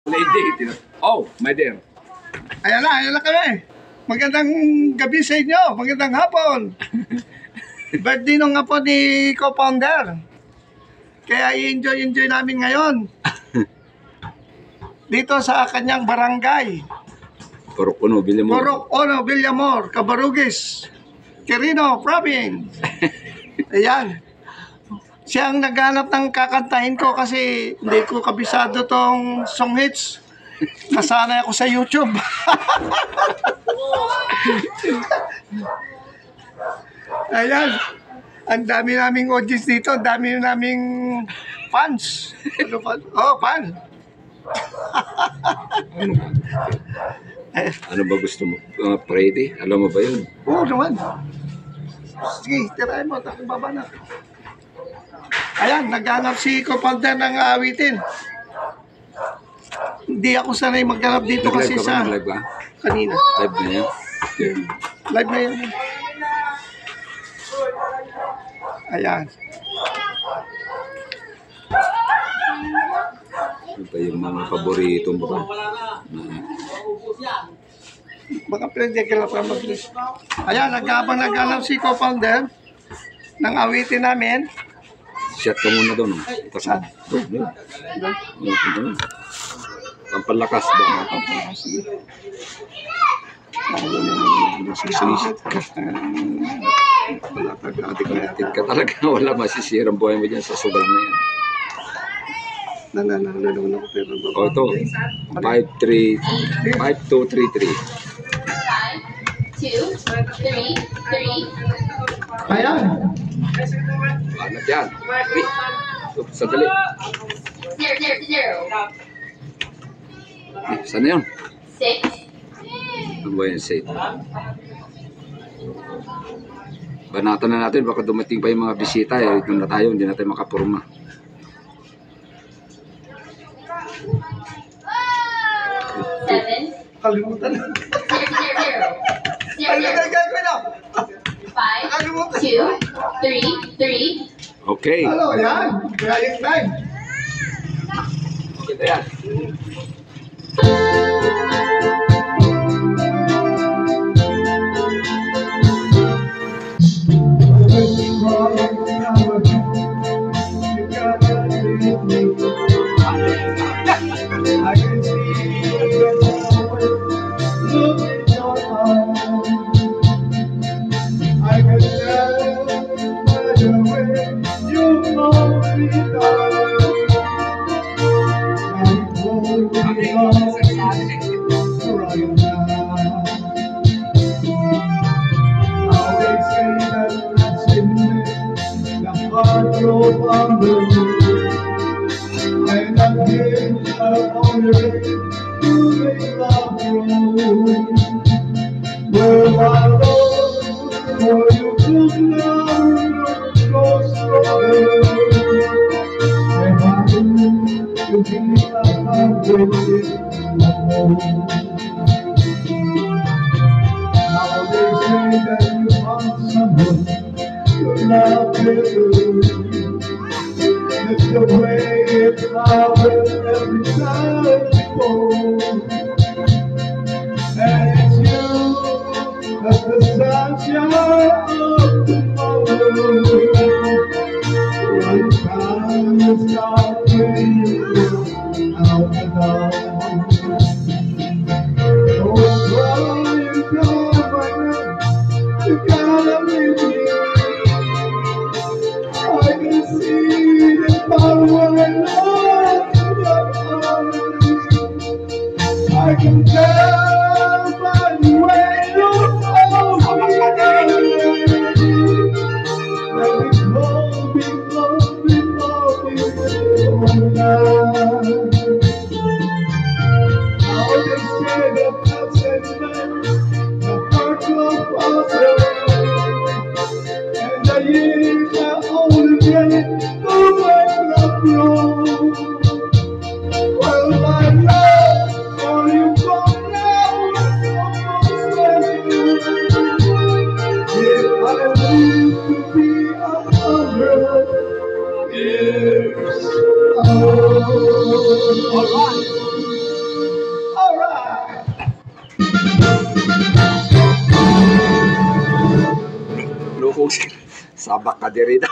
Lady. Oh, my dear. Ayan na kami. Magandang gabi sa inyo. Magandang hapon. Birthday nung nga po ni co-founder. Kaya i-enjoy namin ngayon. Dito sa kanyang barangay. Purok Uno, Villamor. Purok Uno, Villamor, Cabarugis, Quirino, Province. Ayan. Siya ang naghanap ng kakantahin ko kasi hindi ko kabisado tong song hits. Nasanay ako sa YouTube. Ayan. Ang dami naming audience dito. Ang dami naming fans. Ano fan? Oh, fan. Ano ba gusto mo? Freddy? Alam mo ba yun? Oo naman. Sige, tirahin mo. Tapos baba na. Ayan, naghanap si co-founder ng awitin. Hindi ako sanay maghanap dito kasi sa... Live ba? Kanina. Live na yan? Okay. Live na yan. Ayan. Ano ba yung mga paborito mo ba? Baka pwede ka lang pa mag-list. Ayan, naghanap si co-founder ng awitin namin. Shot ka muna doon. Saan? Doon. Pampalakas ba? Addicted ka talaga. Wala masisira ang buhay mo dyan sa sugal na yan. O ito. 5233. 2, 3, 3. Ayan. Hanap yan. Sadali. 0, 0, 0. Saan na yun? 6. Ano ba yung safe? Banatan na natin, baka dumating pa yung mga bisita, eh, doon na tayo, hindi na tayo makapurma. Kalimutan na. 0, 0, 0. 0, Ano 0. gagawin na? 5, 2, 3, 3. Okay. Ano, yan. Crying time. Kita yan. I can see the look in your eyes. I can tell by the way you hold me down. I'm holding on right now. Now they say that that's in me, the heart drove on the road. And I'm here on the way to make love grow. Where my love, where you could now go stronger. And I'm to be a hundred now they say that you found someone you love better. It's the way it's flowers every time you go. And it's you, that's the sunshine of tomorrow. One time you start when you go out the door. Don't cry, you come my girl, you gotta leave me. I can see the power in your eyes. I can tell by the way you hold me down. Let me hold me close before we go down. Now they say that that's it, the heart will prosper. And the years are old again, the way love grows. Well, my love, for you come Sabak ka din rin.